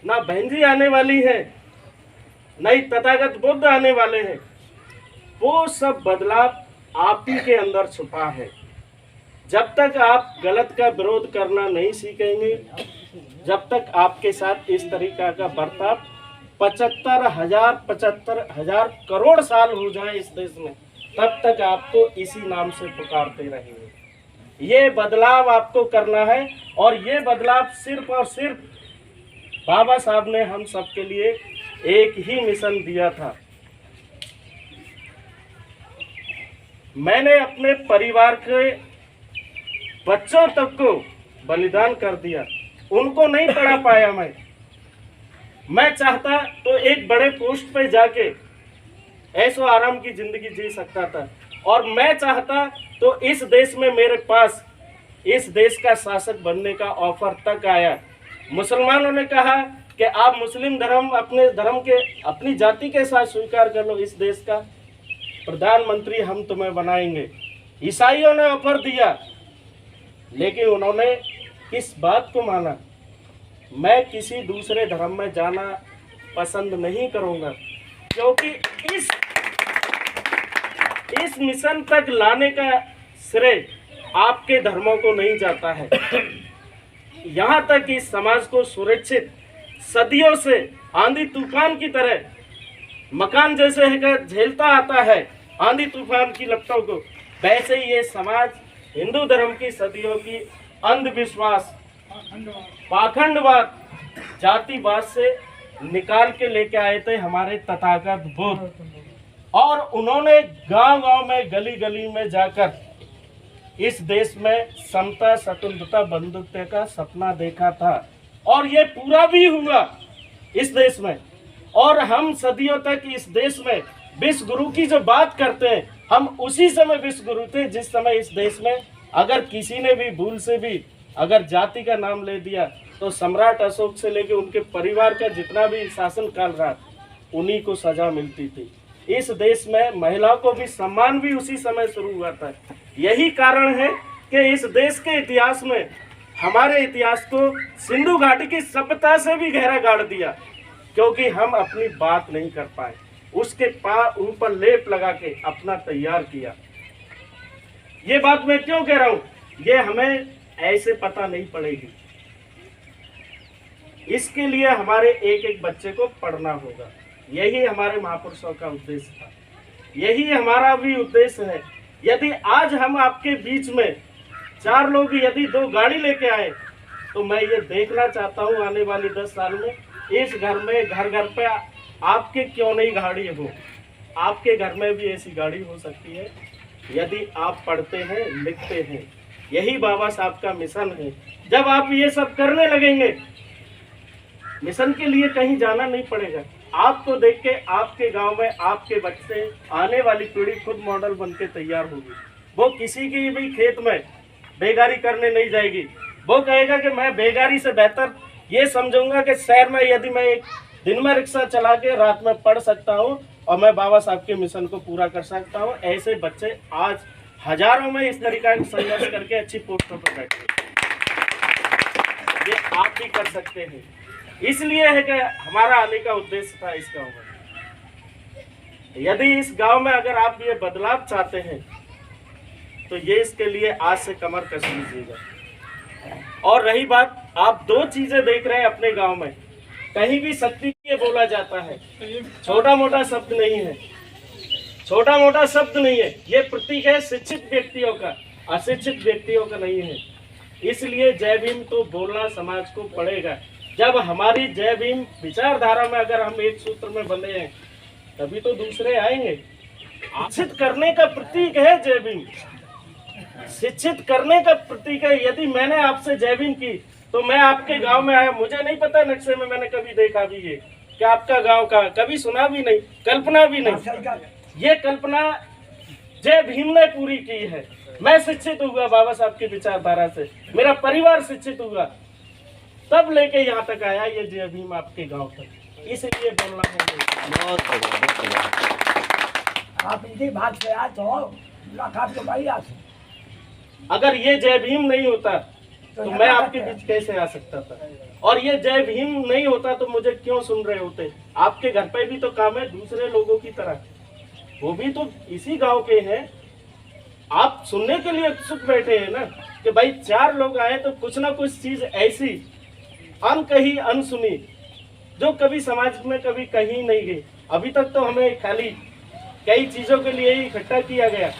ना बहन जी आने वाली है, नहीं तथागत बुद्ध आने वाले हैं। वो सब बदलाव आप ही के अंदर छुपा है। जब तक आप गलत का विरोध करना नहीं सीखेंगे, जब तक आपके साथ इस तरीका का बर्ताव 75,000 करोड़ साल हो जाए इस देश में, तब तक आपको इसी नाम से पुकारते रहेंगे। ये बदलाव आपको करना है, और ये बदलाव सिर्फ और सिर्फ बाबा साहब ने हम सबके लिए एक ही मिशन दिया था। मैंने अपने परिवार के बच्चों तक को बलिदान कर दिया, उनको नहीं पढ़ा पाया मैं चाहता तो एक बड़े पोस्ट पे जाके ऐशो आराम की जिंदगी जी सकता था, और मैं चाहता तो इस देश में मेरे पास इस देश का शासक बनने का ऑफर तक आया। मुसलमानों ने कहा कि आप मुस्लिम धर्म अपने धर्म के अपनी जाति के साथ स्वीकार कर लो, इस देश का प्रधानमंत्री हम तुम्हें बनाएंगे। ईसाइयों ने ऑफर दिया, लेकिन उन्होंने किस बात को माना? मैं किसी दूसरे धर्म में जाना पसंद नहीं करूंगा, क्योंकि इस मिशन तक लाने का श्रेय आपके धर्मों को नहीं जाता है। यहाँ तक इस समाज को सुरक्षित सदियों से आंधी तूफान की तरह मकान जैसे झेलता आता है आंधी तूफान की लपटों को, वैसे ही ये समाज हिंदू धर्म की सदियों की अंधविश्वास, पाखंडवाद, जातिवाद से निकाल के लेके आए थे हमारे तथागत बुद्ध, और उन्होंने गांव-गांव में गली गली में जाकर इस देश में समता, स्वतंत्रता, बंधुत्व का सपना देखा था, और ये पूरा भी हुआ इस देश में। और हम सदियों तक इस देश में विश्व गुरु की जो बात करते हैं, हम उसी समय विश्व गुरु थे जिस समय इस देश में अगर किसी ने भी भूल से भी अगर जाति का नाम ले दिया तो सम्राट अशोक से लेकर उनके परिवार का जितना भी शासन काल रहा, उन्हीं को सजा मिलती थी। इस देश में महिलाओं को भी सम्मान भी उसी समय शुरू हुआ था। यही कारण है कि इस देश के इतिहास में हमारे इतिहास को सिंधु घाटी की सभ्यता से भी गहरा गाड़ दिया, क्योंकि हम अपनी बात नहीं कर पाए, उसके ऊपर लेप लगा के अपना तैयार किया। ये बात मैं क्यों कह रहा हूँ? ये हमें ऐसे पता नहीं पड़ेगी, इसके लिए हमारे एक एक बच्चे को पढ़ना होगा। यही हमारे महापुरुषों का उद्देश्य था, यही हमारा भी उद्देश्य है। यदि आज हम आपके बीच में 4 लोग यदि 2 गाड़ी लेके आए, तो मैं ये देखना चाहता हूँ आने वाली 10 साल में इस घर में घर घर पे आपके क्यों नहीं गाड़ी हो। आपके घर में भी ऐसी गाड़ी हो सकती है यदि आप पढ़ते हैं, लिखते हैं। यही बाबा साहब का मिशन है। जब आप ये सब करने लगेंगे, मिशन के लिए कहीं जाना नहीं पड़ेगा। आपको देख के आपके गांव में आपके बच्चे, आने वाली पीढ़ी खुद मॉडल बन के तैयार होगी। वो किसी की भी खेत में बेगारी करने नहीं जाएगी। वो कहेगा कि मैं बेगारी से बेहतर ये समझूंगा कि शहर में यदि मैं एक दिन में रिक्शा चला के रात में पढ़ सकता हूँ और मैं बाबा साहब के मिशन को पूरा कर सकता हूँ। ऐसे बच्चे आज हजारों में इस तरीका का संघर्ष करके अच्छी पोस्टों पर बैठे, ये आप भी कर सकते हैं। इसलिए है कि हमारा आने का उद्देश्य था इस गांव में। यदि इस गांव में अगर आप ये बदलाव चाहते हैं तो ये इसके लिए आज से कमर कस लीजिएगा। और रही बात, आप 2 चीजें देख रहे हैं अपने गांव में, कहीं भी शक्ति के बोला जाता है, छोटा मोटा शब्द नहीं है, छोटा मोटा शब्द नहीं है। ये प्रतीक है शिक्षित व्यक्तियों का, अशिक्षित व्यक्तियों का नहीं है। इसलिए जय भीम तो बोलना समाज को पड़ेगा। जब हमारी जय भीम विचारधारा में अगर हम एक सूत्र में बंधे हैं, तभी तो दूसरे आएंगे। शिक्षित करने का प्रतीक है जय भीम, शिक्षित करने का प्रतीक है। यदि मैंने आपसे जय भीम की तो मैं आपके गांव में आया, मुझे नहीं पता नक्शे में मैंने कभी देखा भी ये कि आपका गांव का, कभी सुना भी नहीं, कल्पना भी नहीं। ये कल्पना जय भीम ने पूरी की है। मैं शिक्षित हुआ बाबा साहब की विचारधारा से, मेरा परिवार शिक्षित हुआ, तब लेके यहाँ तक आया ये जय भीम आपके गांव तक। इसलिए बोलना है आप इसी बात पे तो मुलाकात तो भाई। अगर ये जय भीम नहीं होता तो मैं आपके बीच कैसे आ सकता था? और ये जय भीम नहीं होता तो मुझे क्यों सुन रहे होते? आपके घर पे भी तो काम है दूसरे लोगों की तरह, वो भी तो इसी गांव के हैं। आप सुनने के लिए उत्सुक बैठे हैं ना कि भाई 4 लोग आए तो कुछ ना कुछ चीज ऐसी अनकही अनसुनी जो कभी समाज में कभी कहीं नहीं गई। अभी तक तो हमें खाली कई चीजों के लिए ही इकट्ठा किया गया,